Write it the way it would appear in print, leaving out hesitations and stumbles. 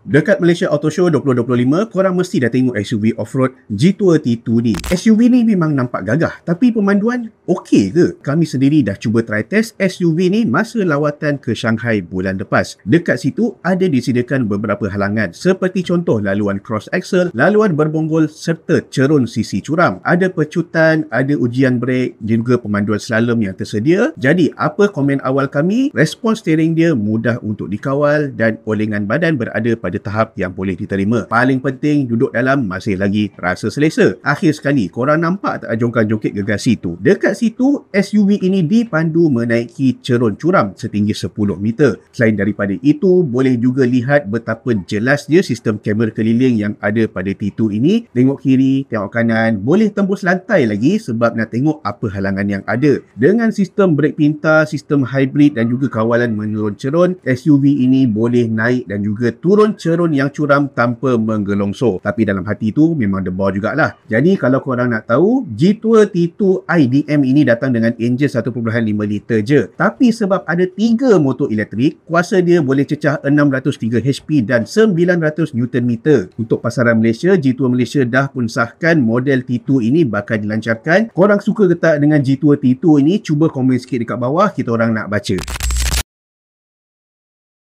Dekat Malaysia Auto Show 2025, korang mesti dah tengok SUV off-road G2 T2 ni. SUV ni memang nampak gagah, tapi pemanduan okey ke? Kami sendiri dah cuba try test SUV ni masa lawatan ke Shanghai bulan lepas. Dekat situ ada disediakan beberapa halangan seperti contoh laluan cross axle, laluan berbonggol serta cerun sisi curam. Ada pecutan, ada ujian brek dan juga pemanduan slalom yang tersedia. Jadi apa komen awal kami? Respon steering dia mudah untuk dikawal dan olengan badan berada pada tahap yang boleh diterima. Paling penting, duduk dalam masih lagi rasa selesa. Akhir sekali, korang nampak tak jongkang-jongkit gergasi tu? Dekat situ, SUV ini dipandu menaiki cerun curam setinggi 10 meter. Selain daripada itu, boleh juga lihat betapa jelasnya sistem kamera keliling yang ada pada T2 ini. Tengok kiri, tengok kanan, boleh tembus lantai lagi sebab nak tengok apa halangan yang ada. Dengan sistem brek pintar, sistem hybrid dan juga kawalan menurun cerun, SUV ini boleh naik dan juga turun cerun yang curam tanpa menggelongsor. Tapi dalam hati tu memang debar jugalah. Jadi kalau korang nak tahu, G2 T2 IDM ini datang dengan enjin 1.5 liter je. Tapi sebab ada 3 motor elektrik, kuasa dia boleh cecah 603 HP dan 900 Nm. Untuk pasaran Malaysia, G2 Malaysia dah pun sahkan model T2 ini bakal dilancarkan. Korang suka ke tak dengan G2 T2 ini? Cuba komen sikit dekat bawah, kita orang nak baca.